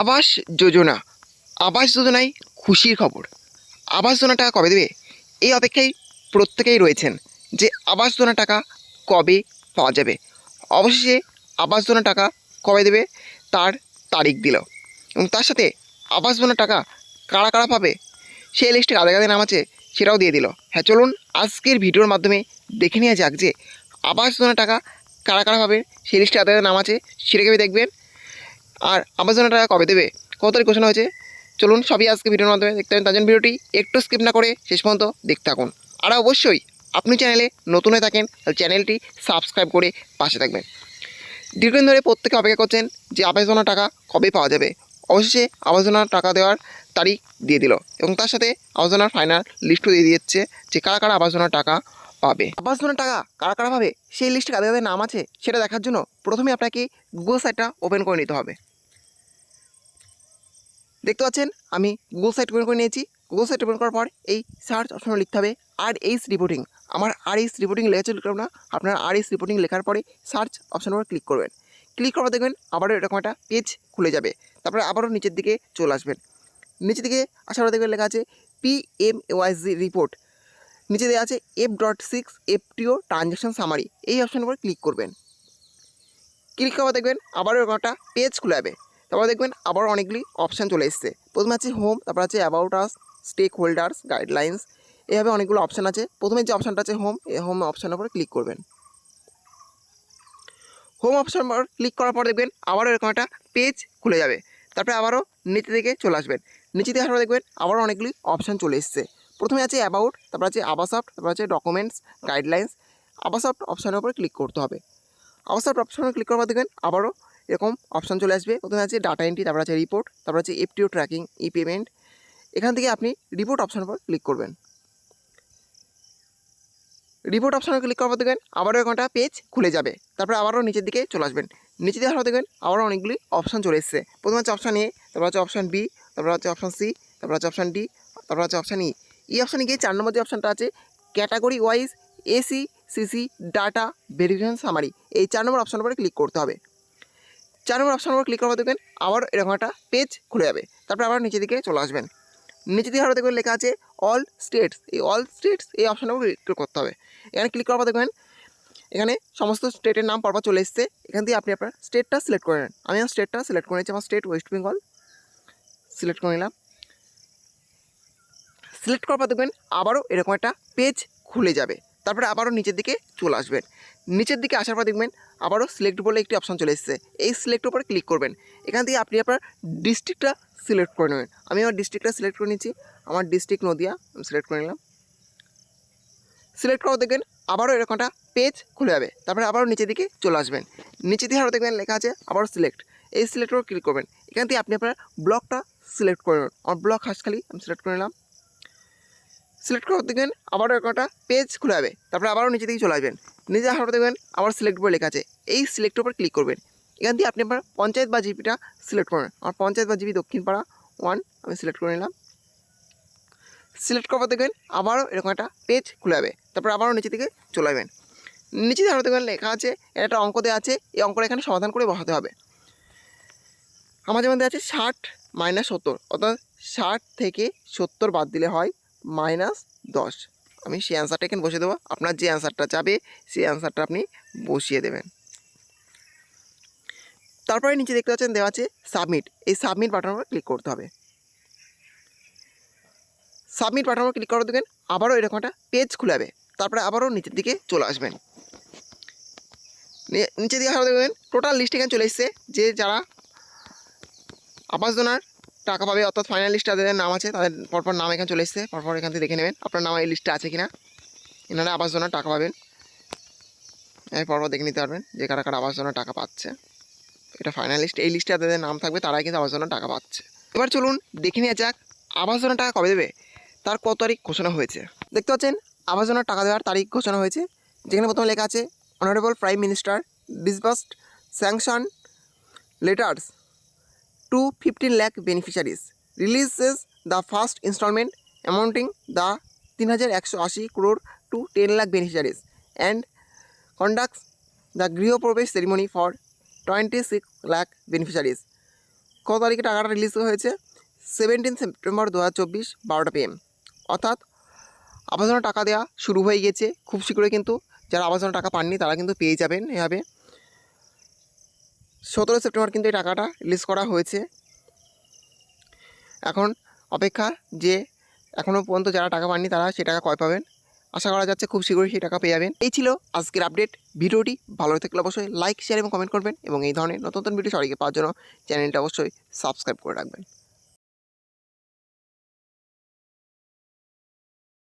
আবাস যোজনা। আবাস যোজনায় খুশির খবর। আবাস যোজনা টাকা কবে দেবে, এই অপেক্ষায় প্রত্যেকেই রয়েছেন যে আবাস যোজনা টাকা কবে পাওয়া যাবে। অবশেষে আবাস যোজনা টাকা কবে দেবে তার তারিখ দিল, এবং তার সাথে আবাস যোজনা টাকা কারা কারা পাবে সেই লিস্টে কাদের কাদের নাম আছে সেটাও দিয়ে দিল। হ্যাঁ, চলুন আজকের ভিডিওর মাধ্যমে দেখে নেওয়া যাক যে আবাস যোজনা টাকা কারা কারা পাবে, সেই লিস্টে কাদের কাদের নাম আছে সেটা কীভাবে দেখবেন, আর আবাস যোজনা টাকা কবে দেবে, কত তারিখ ঘোষণা হয়েছে। চলুন সবই আজকে ভিডিওর মাধ্যমে দেখতে পাবেন। তার জন্য ভিডিওটি একটু স্কিপ না করে শেষ পর্যন্ত দেখতে থাকুন। আর অবশ্যই আপনি চ্যানেলে নতুন হয়ে থাকেন তাহলে চ্যানেলটি সাবস্ক্রাইব করে পাশে থাকবেন। দীর্ঘদিন ধরে প্রত্যেকে অপেক্ষা করছেন যে আবাস যোজনা টাকা কবে পাওয়া যাবে। অবশেষে আবাস যোজনার টাকা দেওয়ার তারিখ দিয়ে দিল, এবং তার সাথে আবাস যোজনার ফাইনাল লিস্টও দিয়ে দিচ্ছে যে কারা কারা আবাস যোজনার টাকা পাবে। আবাস যোজনার টাকা কারা কারা পাবে সেই লিস্টে কাদের কাদের নাম আছে সেটা দেখার জন্য প্রথমে আপনাকে গুগল সাইটটা ওপেন করে নিতে হবে। দেখতে পাচ্ছেন আমি গুগল সাইট ওপেন করে নিয়েছি। গুগল সাইট ওপেন করার পর এই সার্চ অপশনে লিখতে হবে RS রিপোর্টিং। আমার RS রিপোর্টিং লেখা ছিল না, আপনার RS রিপোর্টিং লেখার পরে সার্চ অপশনের উপর ক্লিক করবেন। ক্লিক করার দেখবেন আবারও এরকম একটা পেজ খুলে যাবে। তারপরে আবারও নিচের দিকে চলে আসবেন। নিচের দিকে আসার পর দেখবেন লেখা আছে PMAYZ রিপোর্ট। নিচে দেওয়া আছে F.6 FTO ট্রানজ্যাকশন সামারি। এই অপশনের উপর ক্লিক করবেন। ক্লিক করার দেখবেন আবারও এরকম একটা পেজ খুলে যাবে। তারপর দেখবেন আবার অনেকগুলি অপশান চলে এসছে। প্রথমে আছে হোম, তারপর আছে about us, stakeholders, guidelines, এভাবে অনেকগুলো অপশান আছে। প্রথমে যে অপশানটা আছে হোম, এই হোম অপশানের উপরে ক্লিক করবেন। হোম অপশান পর ক্লিক করার পর দেখবেন আবারও এরকম একটা পেজ খুলে যাবে। তারপরে আবারও নিচে দিকে চলে আসবেন। নিচে দিয়ে আসার পর দেখবেন আবারও অনেকগুলি অপশান চলে এসছে। প্রথমে আছে অ্যাবাউট, তারপর আছে আবাসফট, তারপর আছে ডকুমেন্টস, গাইডলাইন্স। আবাসফট অপশানের উপরে ক্লিক করতে হবে। আবাসফট অপশানে ক্লিক করার পর দেখবেন আবারও এরকম অপশান চলে আসবে। প্রথমে আছে ডাটা এন্ট্রি, তারপর আছে রিপোর্ট, তারপর আছে FTO ট্র্যাকিং, ই পেমেন্ট। এখান থেকে আপনি রিপোর্ট অপশানের উপর ক্লিক করবেন। রিপোর্ট অপশানে ক্লিক করার পর দেখবেন আবারও একটা পেজ খুলে যাবে। তারপরে আবারও নিচের দিকে চলে আসবেন। নিচে দিয়ে আসার দেখবেন আবারও অনেকগুলি অপশান চলে এসেছে। প্রথমে আছে অপশান A, তারপর আছে অপশান B, তারপর আছে অপশান C, তারপর আছে অপশান D, তারপর আছে অপশান E। এই অপশানে গিয়ে 4 নম্বর যে অপশানটা আছে category wise ACCC data verification summary, এই 4 নম্বর অপশানের উপরে ক্লিক করতে হবে। 4 নম্বর অপশানের উপর ক্লিক করার দেখবেন আবার এরকম একটা পেজ খুলে যাবে। তারপরে আবার নিচের দিকে চলে আসবেন। নিচে দিয়ে আরও দেখবেন লেখা আছে অল স্টেটস, এই অল স্টেটস এই অপশানের উপর ক্লিক করতে হবে। এখানে ক্লিক করার পর দেখবেন এখানে সমস্ত স্টেটের নাম পরপর চলে এসছে। এখান থেকে আপনি আপনার স্টেটটা সিলেক্ট করে নেন। আমি আমার স্টেটটা সিলেক্ট করে নিচ্ছি। আমার স্টেট ওয়েস্ট বেঙ্গল সিলেক্ট করে নিলাম। সিলেক্ট করার পর দেখবেন আবারও এরকম একটা পেজ খুলে যাবে। তারপরে আবারও নিচের দিকে চলে আসবেন। নিচের দিকে আসার পর দেখবেন আবারও সিলেক্ট বলে একটি অপশান চলে এসেছে। এই সিলেক্টের উপরে ক্লিক করবেন। এখান থেকে আপনি আপনার ডিস্ট্রিক্টটা সিলেক্ট করে নেবেন। আমি আমার ডিস্ট্রিক্টটা সিলেক্ট করে নিচ্ছি। আমার ডিস্ট্রিক্ট নদিয়া আমি সিলেক্ট করে নিলাম। সিলেক্ট করার দেখবেন আবারও এরকম একটা পেজ খুলে যাবে। তারপরে আবারও নিচের দিকে চলে আসবেন। নিচে দিয়ে আরও দেখবেন লেখা আছে আবারও সিলেক্ট, এই সিলেক্টের উপর ক্লিক করবেন। এখান থেকে আপনি আপনার ব্লকটা সিলেক্ট করে নেবেন। আমার ব্লক হাঁসখালি আমি সিলেক্ট করে নিলাম। সিলেক্ট করার দেখবেন আবারও একটা পেজ খুলে যাবে। তারপরে আবারও নিচে দিকে চলে আসবেন। নিচে আসার দেখবেন আবার সিলেক্ট বলে লেখা আছে, এই সিলেক্টের উপর ক্লিক করবেন। এখান থেকে আপনি আপনার পঞ্চায়েত বা জিপিটা সিলেক্ট করবেন। আমার পঞ্চায়েত বা জিপি দক্ষিণপাড়া 1 আমি সিলেক্ট করে নিলাম। সিলেক্ট করার দেখবেন আবারও এরকম একটা পেজ খুলে যাবে। তারপর আবারও নিচে দিকে চলে যাবেন। নিচে আরও দেখবেন লেখা আছে একটা অঙ্ক দেওয়া আছে, এই অঙ্কটা এখানে সমাধান করে বসাতে হবে। আমার যেমন দেওয়া আছে 60 - 70, অর্থাৎ 60 থেকে 70 বাদ দিলে হয় -10। আমি সেই অ্যান্সারটা এখানে বসিয়ে দেবো। আপনার যে অ্যান্সারটা চাবে সেই অ্যান্সারটা আপনি বসিয়ে দেবেন। তারপরে নিচে দেখতে পাচ্ছেন দেওয়া আছে সাবমিট, এই সাবমিট বাটনের উপর ক্লিক করতে হবে। সাবমিট বাটনের উপর ক্লিক করার দেখবেন আবারও এরকম একটা পেজ খুলে যাবে। তারপরে আবারও নিচের দিকে চলে আসবেন। নিচে দিকে আসার দেখবেন টোটাল লিস্ট এখানে চলে এসছে যে যারা আবাস যোজনার টাকা পাবে, অর্থাৎ ফাইনাল লিস্টে যাদের নাম আছে তাদের পরপর নাম এখানে চলে এসছে। পরপর এখান থেকে দেখে নেবেন আপনার নাম এই লিস্টে আছে কিনা। এনারা আবাস যোজনার টাকা পাবেন, পরপর দেখে নিতে পারবেন যে কারা কারা আবাস যোজনার টাকা পাচ্ছে। এটা ফাইনাল লিস্ট, এই লিস্টে যাদের নাম থাকবে তারাই কিন্তু আবাস যোজনার টাকা পাচ্ছে। এবার চলুন দেখে নেওয়া যাক আবাস যোজনার টাকা কবে দেবে, তার কত তারিখ ঘোষণা হয়েছে। দেখতে পাচ্ছেন আবাস যোজনার টাকা দেওয়ার তারিখ ঘোষণা হয়েছে, যেখানে প্রথমে লেখা আছে honourable prime minister disbursed sanction letters to 15 lakh beneficiaries, releases the first installment amounting the 3,180 crore to 10 lakh beneficiaries and conducts the Griho Pravesh ceremony for 26 lakh beneficiaries কত তারিখে টাকাটা রিলিজ হয়েছে? 17 সেপ্টেম্বর 2024 12টা PM। অর্থাৎ আবাস যোজনা টাকা দেওয়া শুরু হয়ে গেছে। খুব শীঘ্রই কিন্তু যারা আবাস যোজনা টাকা পাননি তারা কিন্তু পেয়ে যাবেন। এভাবে 17 সেপ্টেম্বর কিন্তু এই টাকাটা রিলিজ করা হয়েছে। এখন অপেক্ষা যে এখনও পর্যন্ত যারা টাকা পাননি তারা সেই টাকা কয় পাবেন। আশা করা যাচ্ছে খুব শীঘ্রই সেই টাকা পেয়ে যাবেন। এই ছিল আজকের আপডেট। ভিডিওটি ভালো থাকলে অবশ্যই লাইক, শেয়ার এবং কমেন্ট করবেন এবং এই ধরনের নতুন নতুন ভিডিও সবাইকে পাওয়ার জন্য চ্যানেলটা অবশ্যই সাবস্ক্রাইব করে রাখবেন।